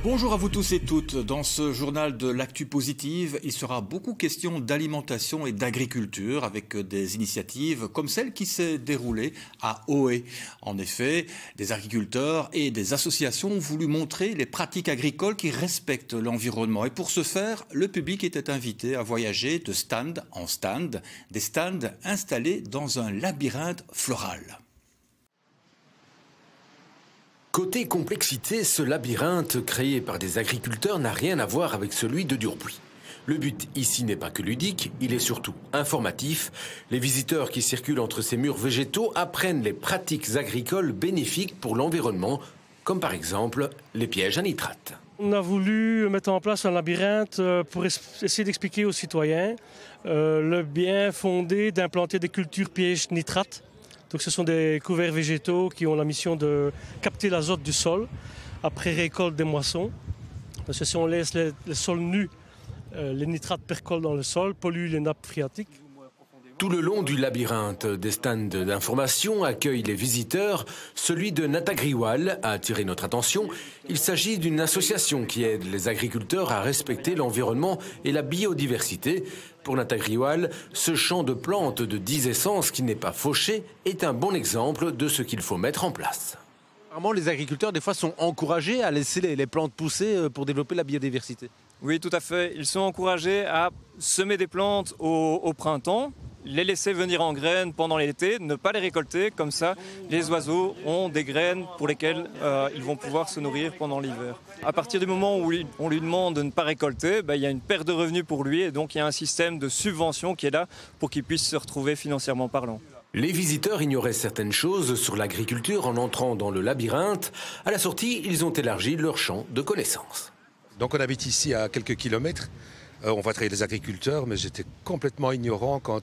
Bonjour à vous tous et toutes. Dans ce journal de l'actu positive, il sera beaucoup question d'alimentation et d'agriculture avec des initiatives comme celle qui s'est déroulée à Oé. En effet, des agriculteurs et des associations ont voulu montrer les pratiques agricoles qui respectent l'environnement. Et pour ce faire, le public était invité à voyager de stand en stand, des stands installés dans un labyrinthe floral. Côté complexité, ce labyrinthe créé par des agriculteurs n'a rien à voir avec celui de Durbuy. Le but ici n'est pas que ludique, il est surtout informatif. Les visiteurs qui circulent entre ces murs végétaux apprennent les pratiques agricoles bénéfiques pour l'environnement, comme par exemple les pièges à nitrates. On a voulu mettre en place un labyrinthe pour essayer d'expliquer aux citoyens le bien fondé d'implanter des cultures pièges nitrates. Donc ce sont des couverts végétaux qui ont la mission de capter l'azote du sol après récolte des moissons. Parce que si on laisse les sols nus, les nitrates percolent dans le sol, polluent les nappes phréatiques. Tout le long du labyrinthe, des stands d'information accueillent les visiteurs. Celui de Natagriwal a attiré notre attention. Il s'agit d'une association qui aide les agriculteurs à respecter l'environnement et la biodiversité. Pour Natagriwal, ce champ de plantes de 10 essences qui n'est pas fauché est un bon exemple de ce qu'il faut mettre en place. Vraiment, les agriculteurs, des fois, sont encouragés à laisser les plantes pousser pour développer la biodiversité. Oui, tout à fait. Ils sont encouragés à semer des plantes au printemps, les laisser venir en graines pendant l'été, ne pas les récolter. Comme ça, les oiseaux ont des graines pour lesquelles ils vont pouvoir se nourrir pendant l'hiver. À partir du moment où on lui demande de ne pas récolter, il y a une perte de revenus pour lui et donc il y a un système de subvention qui est là pour qu'il puisse se retrouver financièrement parlant. Les visiteurs ignoraient certaines choses sur l'agriculture en entrant dans le labyrinthe. À la sortie, ils ont élargi leur champ de connaissances. Donc on habite ici à quelques kilomètres. On va travailler les agriculteurs, mais j'étais complètement ignorant quant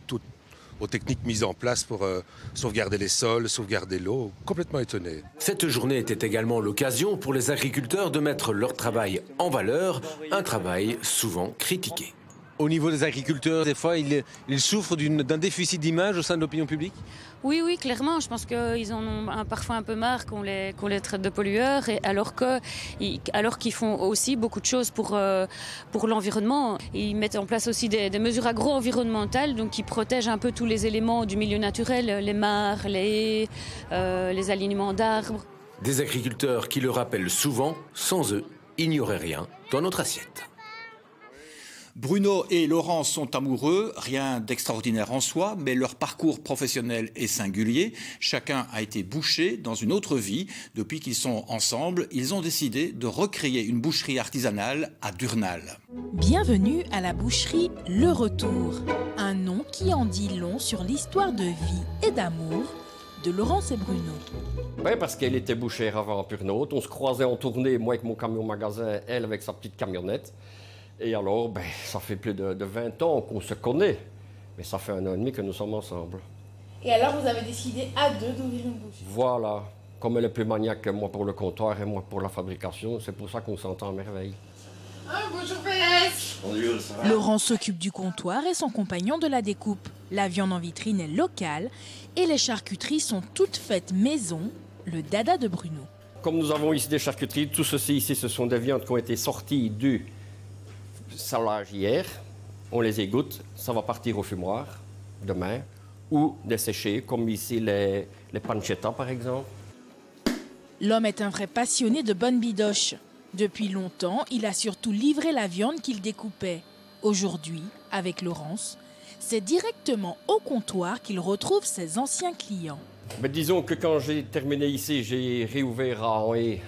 aux techniques mises en place pour sauvegarder les sols, sauvegarder l'eau. Complètement étonné. Cette journée était également l'occasion pour les agriculteurs de mettre leur travail en valeur, un travail souvent critiqué. Au niveau des agriculteurs, des fois, ils souffrent d'un déficit d'image au sein de l'opinion publique? Oui, clairement. Je pense qu'ils en ont parfois un peu marre qu'on les traite de pollueurs, et alors qu'ils font aussi beaucoup de choses pour l'environnement. Ils mettent en place aussi des mesures agro-environnementales, donc qui protègent un peu tous les éléments du milieu naturel, les mares, les haies, les alignements d'arbres. Des agriculteurs qui le rappellent souvent, sans eux, il n'y aurait rien dans notre assiette. Bruno et Laurence sont amoureux, rien d'extraordinaire en soi, mais leur parcours professionnel est singulier. Chacun a été boucher dans une autre vie. Depuis qu'ils sont ensemble, ils ont décidé de recréer une boucherie artisanale à Durnal. Bienvenue à la boucherie Le Retour, un nom qui en dit long sur l'histoire de vie et d'amour de Laurence et Bruno. Oui, parce qu'elle était bouchère avant à Purnaut. On se croisait en tournée, moi avec mon camion-magasin, elle avec sa petite camionnette. Et alors, ça fait plus de 20 ans qu'on se connaît. Mais ça fait 1 an et demi que nous sommes ensemble. Et alors, vous avez décidé à deux d'ouvrir une boucherie? Voilà. Comme elle est plus maniaque que moi pour le comptoir et moi pour la fabrication, c'est pour ça qu'on s'entend à merveille. Bonjour Pérez. Bonjour, ça va? Laurent s'occupe du comptoir et son compagnon de la découpe. La viande en vitrine est locale et les charcuteries sont toutes faites maison, le dada de Bruno. Comme nous avons ici des charcuteries, tout ceci ici, ce sont des viandes qui ont été sorties du salage hier, on les égoutte, ça va partir au fumoir demain, ou dessécher, comme ici les pancetta par exemple. L'homme est un vrai passionné de bonnes bidoches. Depuis longtemps, il a surtout livré la viande qu'il découpait. Aujourd'hui, avec Laurence, c'est directement au comptoir qu'il retrouve ses anciens clients. Mais disons que quand j'ai terminé ici, j'ai réouvert à Henri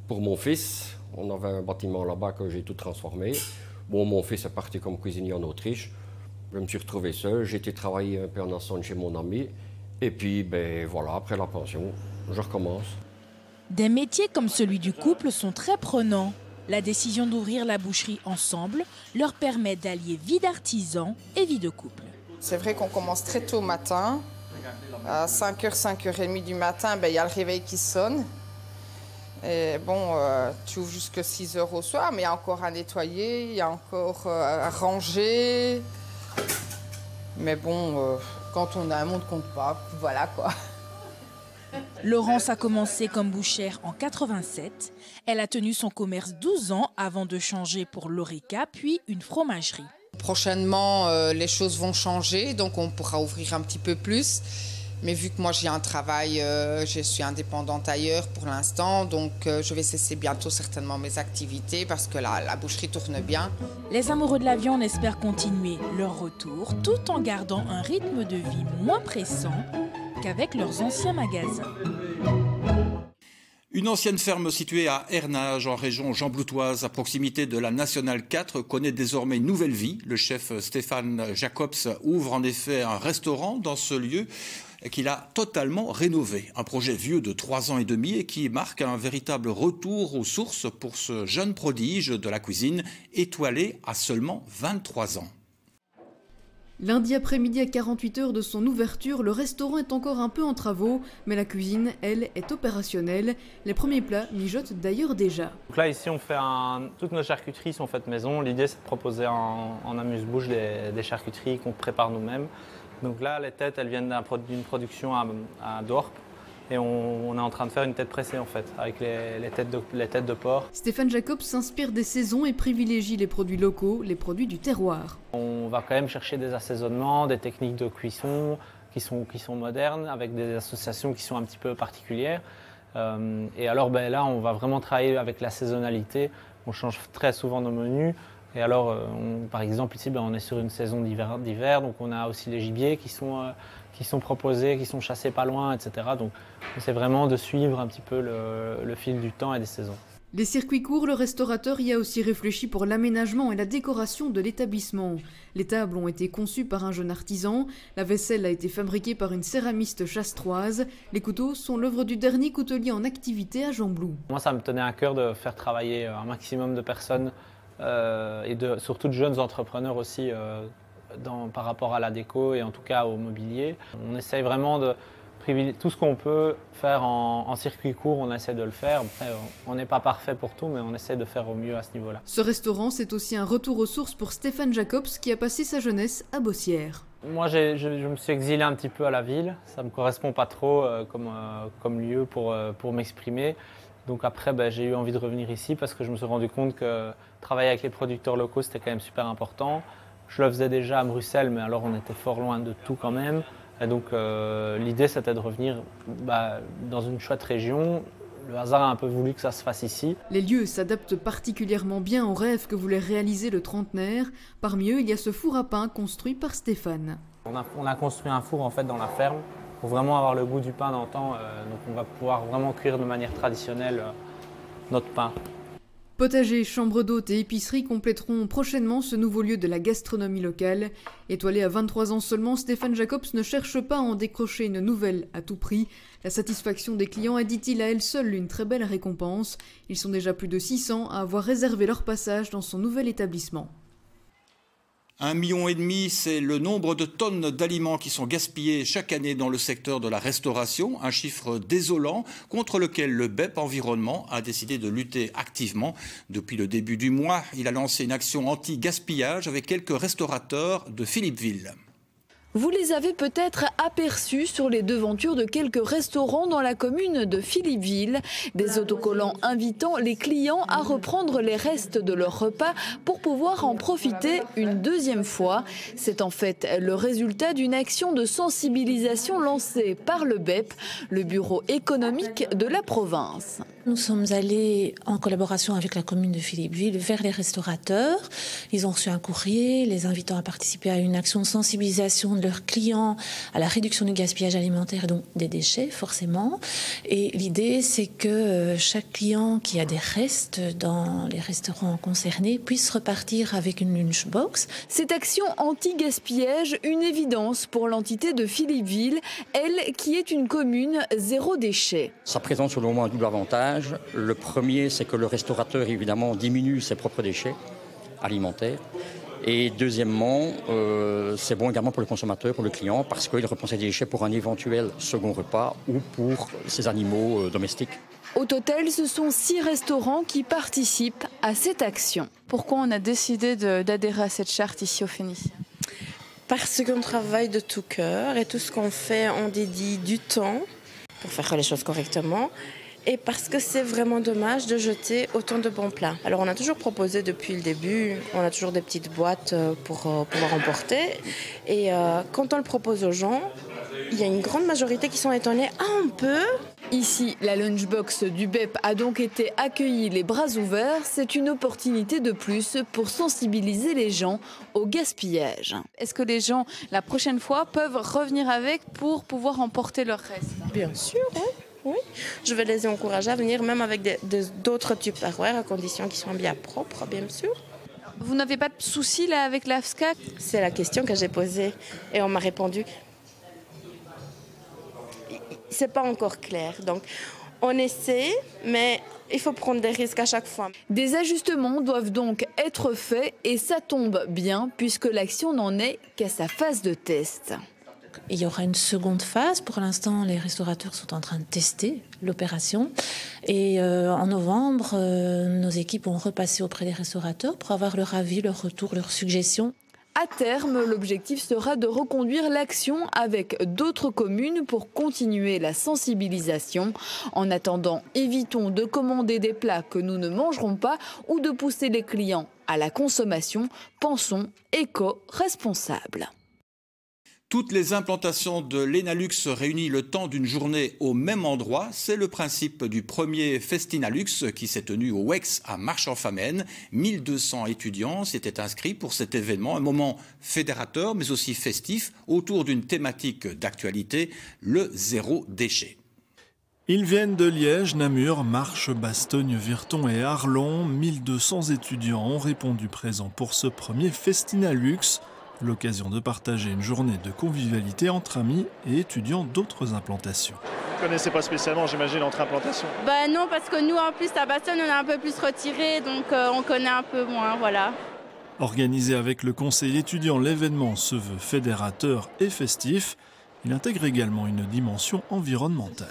pour mon fils. On avait un bâtiment là-bas que j'ai tout transformé. Bon, mon fils est parti comme cuisinier en Autriche. Je me suis retrouvé seul. J'ai été travailler un peu en Assonne chez mon ami. Et puis, voilà, après la pension, je recommence. Des métiers comme celui du couple sont très prenants. La décision d'ouvrir la boucherie ensemble leur permet d'allier vie d'artisan et vie de couple. C'est vrai qu'on commence très tôt au matin. À 5h, 5h30 du matin, il y a le réveil qui sonne. Et bon, tu ouvres jusqu'à 6 heures au soir, mais il y a encore à nettoyer, il y a encore à ranger. Mais bon, quand on a un monde compte pas, voilà quoi. Laurence a commencé comme bouchère en 87. Elle a tenu son commerce 12 ans avant de changer pour l'Horeca, puis une fromagerie. Prochainement, les choses vont changer, donc on pourra ouvrir un petit peu plus. Mais vu que moi j'ai un travail, je suis indépendante ailleurs pour l'instant, donc je vais cesser bientôt certainement mes activités parce que la boucherie tourne bien. Les amoureux de la viande espèrent continuer leur retour tout en gardant un rythme de vie moins pressant qu'avec leurs anciens magasins. Une ancienne ferme située à Hernage, en région Jean-Bloutoise, à proximité de la Nationale 4, connaît désormais une nouvelle vie. Le chef Stéphane Jacobs ouvre en effet un restaurant dans ce lieu qu'il a totalement rénové. Un projet vieux de 3 ans et demi et qui marque un véritable retour aux sources pour ce jeune prodige de la cuisine, étoilé à seulement 23 ans. Lundi après-midi à 48 heures de son ouverture, le restaurant est encore un peu en travaux, mais la cuisine, elle, est opérationnelle. Les premiers plats mijotent d'ailleurs déjà. Donc là, ici, on fait toutes nos charcuteries sont faites maison. L'idée, c'est de proposer en amuse-bouche des charcuteries qu'on prépare nous-mêmes. Donc là, les têtes, elles viennent d'une production à Dorp. Et on est en train de faire une tête pressée en fait, avec les têtes de porc. Stéphane Jacobs s'inspire des saisons et privilégie les produits locaux, les produits du terroir. On va quand même chercher des assaisonnements, des techniques de cuisson qui sont modernes, avec des associations qui sont un petit peu particulières. Et alors là, on va vraiment travailler avec la saisonnalité. On change très souvent nos menus. Et alors, par exemple, ici, on est sur une saison d'hiver, donc on a aussi les gibiers qui sont proposés, qui sont chassés pas loin, etc. Donc, c'est vraiment de suivre un petit peu le fil du temps et des saisons. Les circuits courts, le restaurateur y a aussi réfléchi pour l'aménagement et la décoration de l'établissement. Les tables ont été conçues par un jeune artisan, la vaisselle a été fabriquée par une céramiste chastroise, les couteaux sont l'œuvre du dernier coutelier en activité à Jean-Blou. Moi, ça me tenait à cœur de faire travailler un maximum de personnes et surtout de jeunes entrepreneurs aussi par rapport à la déco et en tout cas au mobilier. On essaye vraiment de privilégier tout ce qu'on peut faire en circuit court, on essaie de le faire. Après, on n'est pas parfait pour tout, mais on essaie de faire au mieux à ce niveau-là. Ce restaurant, c'est aussi un retour aux sources pour Stéphane Jacobs qui a passé sa jeunesse à Bossière. Moi, je me suis exilé un petit peu à la ville. Ça ne me correspond pas trop comme lieu pour m'exprimer. Donc après, j'ai eu envie de revenir ici parce que je me suis rendu compte que travailler avec les producteurs locaux, c'était quand même super important. Je le faisais déjà à Bruxelles, mais alors on était fort loin de tout quand même. Et donc l'idée, c'était de revenir dans une chouette région. Le hasard a un peu voulu que ça se fasse ici. Les lieux s'adaptent particulièrement bien aux rêves que voulait réaliser le trentenaire. Parmi eux, il y a ce four à pain construit par Stéphane. On a construit un four en fait dans la ferme pour vraiment avoir le goût du pain d'antan. Donc on va pouvoir vraiment cuire de manière traditionnelle notre pain. Potager, chambre d'hôtes et épicerie compléteront prochainement ce nouveau lieu de la gastronomie locale. Étoilé à 23 ans seulement, Stéphane Jacobs ne cherche pas à en décrocher une nouvelle à tout prix. La satisfaction des clients est, dit-il, à elle seule une très belle récompense. Ils sont déjà plus de 600 à avoir réservé leur passage dans son nouvel établissement. 1,5 million, c'est le nombre de tonnes d'aliments qui sont gaspillés chaque année dans le secteur de la restauration, un chiffre désolant contre lequel le BEP Environnement a décidé de lutter activement. Depuis le début du mois, il a lancé une action anti-gaspillage avec quelques restaurateurs de Philippeville. Vous les avez peut-être aperçus sur les devantures de quelques restaurants dans la commune de Philippeville. Des autocollants invitant les clients à reprendre les restes de leur repas pour pouvoir en profiter une deuxième fois. C'est en fait le résultat d'une action de sensibilisation lancée par le BEP, le bureau économique de la province. Nous sommes allés en collaboration avec la commune de Philippeville vers les restaurateurs. Ils ont reçu un courrier les invitant à participer à une action de sensibilisation de leurs clients à la réduction du gaspillage alimentaire et donc des déchets forcément. Et l'idée c'est que chaque client qui a des restes dans les restaurants concernés puisse repartir avec une lunchbox. Cette action anti-gaspillage, une évidence pour l'entité de Philippeville, elle qui est une commune zéro déchet. Ça présente selon moi un double avantage. Le premier, c'est que le restaurateur, évidemment, diminue ses propres déchets alimentaires. Et deuxièmement, c'est bon également pour le consommateur, pour le client, parce qu'il reprend ses déchets pour un éventuel second repas ou pour ses animaux domestiques. Au total, ce sont 6 restaurants qui participent à cette action. Pourquoi on a décidé d'adhérer à cette charte ici au Phénicien? Parce qu'on travaille de tout cœur et tout ce qu'on fait, on dédie du temps pour faire les choses correctement. Et parce que c'est vraiment dommage de jeter autant de bons plats. Alors on a toujours proposé depuis le début, on a toujours des petites boîtes pour pouvoir emporter. Et quand on le propose aux gens, il y a une grande majorité qui sont étonnés. Ah, on peut ? Ici, la lunchbox du BEP a donc été accueillie les bras ouverts. C'est une opportunité de plus pour sensibiliser les gens au gaspillage. Est-ce que les gens, la prochaine fois, peuvent revenir avec pour pouvoir emporter leur reste? Bien sûr, oui. Oui, je vais les encourager à venir même avec d'autres Tupperware à condition qu'ils soient bien propres, bien sûr. Vous n'avez pas de soucis là avec l'AFSCA? C'est la question que j'ai posée et on m'a répondu. C'est pas encore clair, donc on essaie, mais il faut prendre des risques à chaque fois. Des ajustements doivent donc être faits et ça tombe bien puisque l'action n'en est qu'à sa phase de test. Il y aura une seconde phase. Pour l'instant, les restaurateurs sont en train de tester l'opération. Et en novembre, nos équipes vont repasser auprès des restaurateurs pour avoir leur avis, leur retour, leurs suggestions. À terme, l'objectif sera de reconduire l'action avec d'autres communes pour continuer la sensibilisation. En attendant, évitons de commander des plats que nous ne mangerons pas ou de pousser les clients à la consommation. Pensons éco-responsable. Toutes les implantations de l'Enalux réunies le temps d'une journée au même endroit, c'est le principe du premier Festinalux qui s'est tenu au WEX à Marche-en-Famenne. 1200 étudiants s'étaient inscrits pour cet événement, un moment fédérateur mais aussi festif autour d'une thématique d'actualité, le zéro déchet. Ils viennent de Liège, Namur, Marche, Bastogne, Virton et Arlon. 1200 étudiants ont répondu présents pour ce premier Festinalux. L'occasion de partager une journée de convivialité entre amis et étudiants d'autres implantations. Vous ne connaissez pas spécialement, j'imagine, entre implantations? Bah non, parce que nous, en plus, à Bastogne, on est un peu plus retirés, donc on connaît un peu moins, voilà. Organisé avec le conseil étudiant, l'événement se veut fédérateur et festif. Il intègre également une dimension environnementale.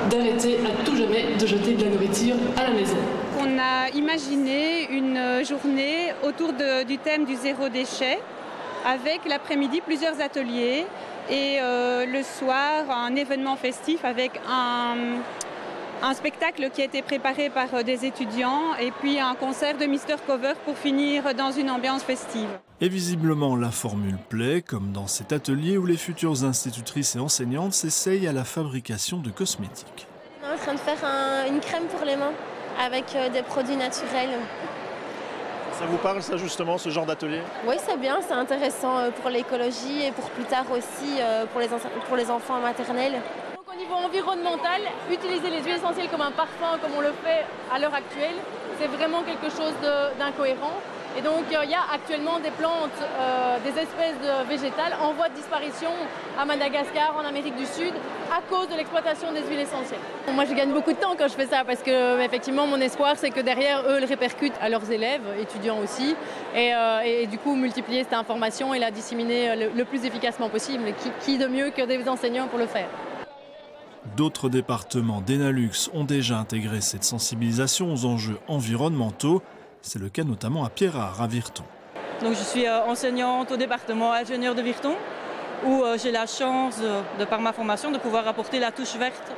D'arrêter à tout jamais de jeter de la nourriture à la maison. On a imaginé une journée autour du thème du zéro déchet, avec l'après-midi plusieurs ateliers et le soir un événement festif avec un spectacle qui a été préparé par des étudiants et puis un concert de Mr Cover pour finir dans une ambiance festive. Et visiblement la formule plaît, comme dans cet atelier où les futures institutrices et enseignantes s'essayent à la fabrication de cosmétiques. On est en train de faire une crème pour les mains avec des produits naturels. Ça vous parle, ça, justement, ce genre d'atelier? Oui, c'est bien, c'est intéressant pour l'écologie et pour plus tard aussi pour les enfants en maternelle. Donc au niveau environnemental, utiliser les huiles essentielles comme un parfum, comme on le fait à l'heure actuelle, c'est vraiment quelque chose d'incohérent. Et donc il y a actuellement des plantes, des espèces végétales en voie de disparition à Madagascar, en Amérique du Sud, à cause de l'exploitation des huiles essentielles. Moi je gagne beaucoup de temps quand je fais ça parce que effectivement mon espoir c'est que derrière eux le répercutent à leurs élèves, étudiants aussi, et du coup multiplier cette information et la disséminer le plus efficacement possible. Qui de mieux que des enseignants pour le faire? D'autres départements d'Enalux ont déjà intégré cette sensibilisation aux enjeux environnementaux. C'est le cas notamment à Pierrard, à Virton. Donc je suis enseignante au département ingénieur de Virton, où j'ai la chance, de par ma formation, de pouvoir apporter la touche verte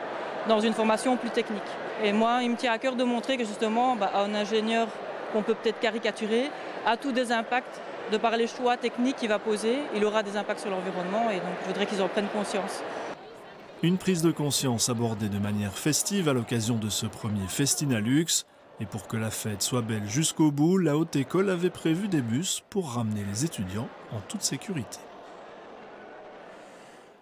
dans une formation plus technique. Et moi, il me tient à cœur de montrer que justement, un ingénieur qu'on peut peut-être caricaturer a tous des impacts de par les choix techniques qu'il va poser. Il aura des impacts sur l'environnement et donc je voudrais qu'ils en prennent conscience. Une prise de conscience abordée de manière festive à l'occasion de ce premier Festinalux. Et pour que la fête soit belle jusqu'au bout, la Haute École avait prévu des bus pour ramener les étudiants en toute sécurité.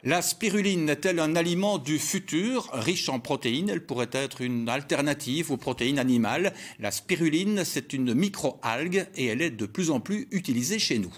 La spiruline est-elle un aliment du futur? Riche en protéines, elle pourrait être une alternative aux protéines animales. La spiruline, c'est une micro-algue et elle est de plus en plus utilisée chez nous.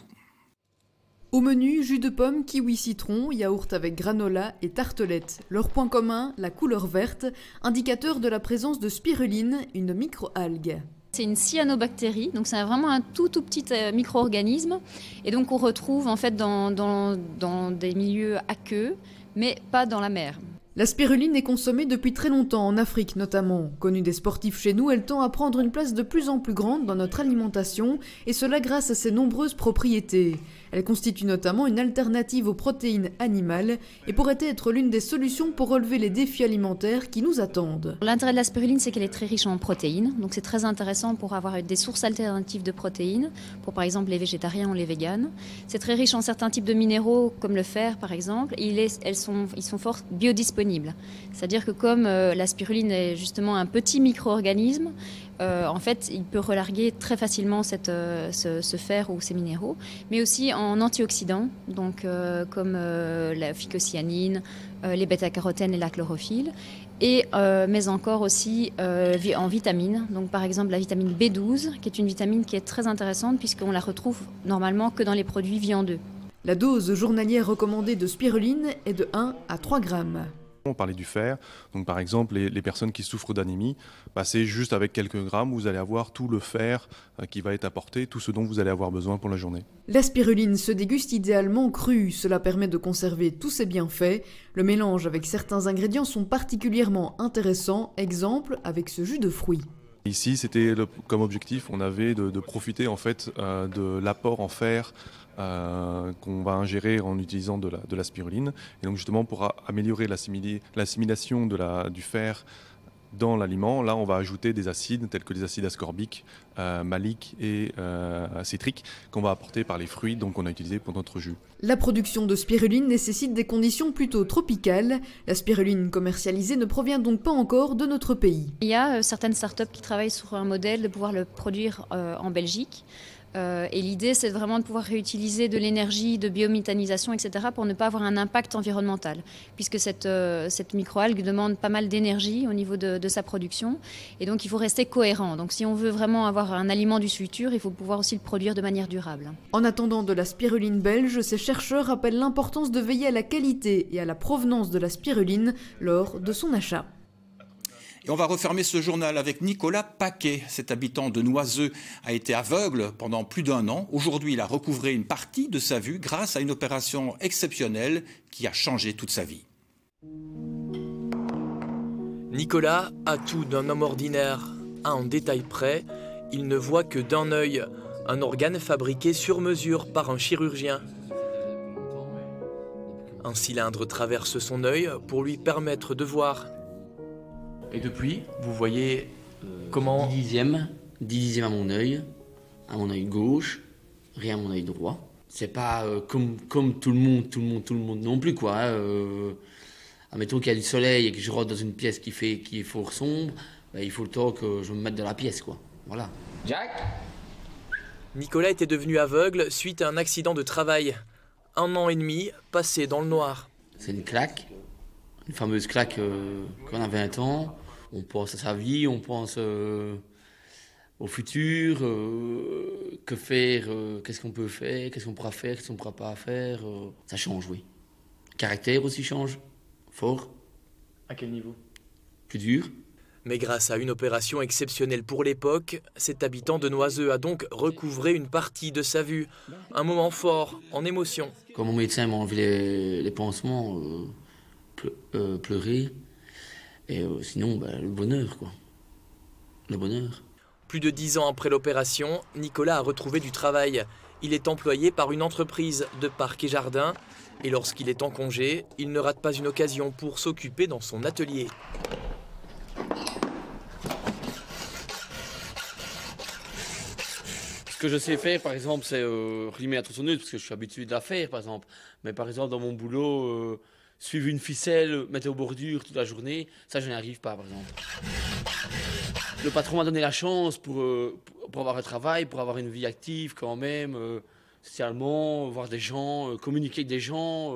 Au menu, jus de pomme, kiwi citron, yaourt avec granola et tartelette. Leur point commun, la couleur verte, indicateur de la présence de spiruline, une micro-algue. C'est une cyanobactérie, donc c'est vraiment un tout petit micro-organisme. Et donc on retrouve en fait dans des milieux aqueux, mais pas dans la mer. La spiruline est consommée depuis très longtemps, en Afrique notamment. Connue des sportifs chez nous, elle tend à prendre une place de plus en plus grande dans notre alimentation, et cela grâce à ses nombreuses propriétés. Elle constitue notamment une alternative aux protéines animales et pourrait être l'une des solutions pour relever les défis alimentaires qui nous attendent. L'intérêt de la spiruline, c'est qu'elle est très riche en protéines, donc c'est très intéressant pour avoir des sources alternatives de protéines, pour par exemple les végétariens ou les véganes. C'est très riche en certains types de minéraux, comme le fer par exemple, et ils sont fort biodisponibles. C'est-à-dire que comme la spiruline est justement un petit micro-organisme, en fait, il peut relarguer très facilement ce fer ou ces minéraux, mais aussi en antioxydants, donc comme la phycocyanine, les bêta-carotènes et la chlorophylle, mais encore aussi en vitamines. Donc par exemple la vitamine B12, qui est une vitamine qui est très intéressante puisqu'on la retrouve normalement que dans les produits viandeux. La dose journalière recommandée de spiruline est de 1 à 3 grammes. On parlait du fer, donc par exemple les personnes qui souffrent d'anémie, c'est juste avec quelques grammes, vous allez avoir tout le fer qui va être apporté, tout ce dont vous allez avoir besoin pour la journée. La spiruline se déguste idéalement crue, cela permet de conserver tous ses bienfaits. Le mélange avec certains ingrédients sont particulièrement intéressants, exemple avec ce jus de fruits. Ici, c'était comme objectif, on avait de profiter en fait de l'apport en fer qu'on va ingérer en utilisant de la spiruline. Et donc justement pour améliorer l'assimilation du fer dans l'aliment, là on va ajouter des acides tels que les acides ascorbiques, maliques et citriques qu'on va apporter par les fruits qu'on a utilisés pour notre jus. La production de spiruline nécessite des conditions plutôt tropicales. La spiruline commercialisée ne provient donc pas encore de notre pays. Il y a certaines startups qui travaillent sur un modèle de pouvoir le produire en Belgique. Et l'idée, c'est vraiment de pouvoir réutiliser de l'énergie, de biométhanisation, etc. pour ne pas avoir un impact environnemental, puisque cette microalgue demande pas mal d'énergie au niveau de sa production. Et donc, il faut rester cohérent. Donc, si on veut vraiment avoir un aliment du futur, il faut pouvoir aussi le produire de manière durable. En attendant de la spiruline belge, ces chercheurs rappellent l'importance de veiller à la qualité et à la provenance de la spiruline lors de son achat. Et on va refermer ce journal avec Nicolas Paquet. Cet habitant de Noiseux a été aveugle pendant plus d'1 an. Aujourd'hui, il a recouvré une partie de sa vue grâce à une opération exceptionnelle qui a changé toute sa vie. Nicolas a tout d'un homme ordinaire. À en détail près, il ne voit que d'un œil, un organe fabriqué sur mesure par un chirurgien. Un cylindre traverse son œil pour lui permettre de voir. Et depuis, vous voyez comment 10 dixièmes à mon œil gauche, rien à mon œil droit. C'est pas comme tout le monde non plus quoi. Admettons qu'il y a du soleil et que je rentre dans une pièce qui est fort sombre, il faut le temps que je me mette dans la pièce quoi. Voilà. Jack. Nicolas était devenu aveugle suite à un accident de travail. 1 an et demi passé dans le noir. C'est une claque, une fameuse claque quand on a 20 ans. On pense à sa vie, on pense au futur, que faire, qu'est-ce qu'on peut faire, qu'est-ce qu'on pourra faire, qu'est-ce qu'on ne pourra pas faire. Ça change, oui. Le caractère aussi change, fort. À quel niveau? Plus dur. Mais grâce à une opération exceptionnelle pour l'époque, cet habitant de Noiseux a donc recouvré une partie de sa vue. Un moment fort, en émotion. Quand mon médecin m'a enlevé les pansements, pleurer. Et sinon, le bonheur, quoi. Le bonheur. Plus de 10 ans après l'opération, Nicolas a retrouvé du travail. Il est employé par une entreprise de parcs et jardins. Et lorsqu'il est en congé, il ne rate pas une occasion pour s'occuper dans son atelier. Ce que je sais faire, par exemple, c'est rimer la tronçonneuse, parce que je suis habitué de la faire, par exemple. Mais par exemple, dans mon boulot... suivre une ficelle, mettre aux bordures toute la journée, ça je n'y arrive pas par exemple. Le patron m'a donné la chance pour avoir un travail, pour avoir une vie active quand même, socialement, voir des gens, communiquer avec des gens.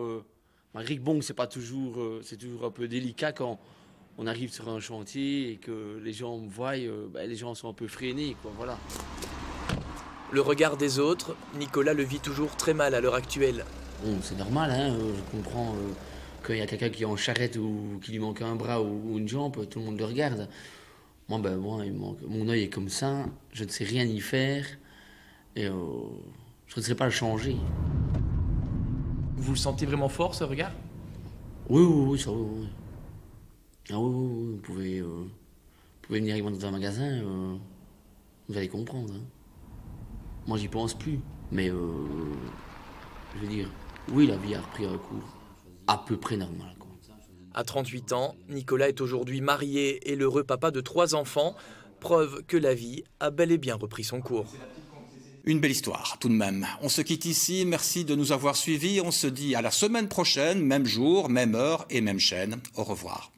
Malgré que bon, c'est toujours un peu délicat quand on arrive sur un chantier et que les gens me voient, les gens sont un peu freinés, quoi, voilà. Le regard des autres, Nicolas le vit toujours très mal à l'heure actuelle. Bon, c'est normal, je comprends... Quand il y a quelqu'un qui est en charrette ou qui lui manque un bras ou une jambe, tout le monde le regarde. Moi, mon œil est comme ça, je ne sais rien y faire et je ne sais pas le changer. Vous le sentez vraiment fort, ce regard? Oui, ça, oui. Ah oui, vous pouvez venir avec moi dans un magasin, vous allez comprendre. Hein. Moi, j'y pense plus. Mais, je veux dire, oui, la vie a repris un cours à peu près normal. Quoi. À 38 ans, Nicolas est aujourd'hui marié et l'heureux papa de 3 enfants, preuve que la vie a bel et bien repris son cours. Une belle histoire, tout de même. On se quitte ici, merci de nous avoir suivis. On se dit à la semaine prochaine, même jour, même heure et même chaîne. Au revoir.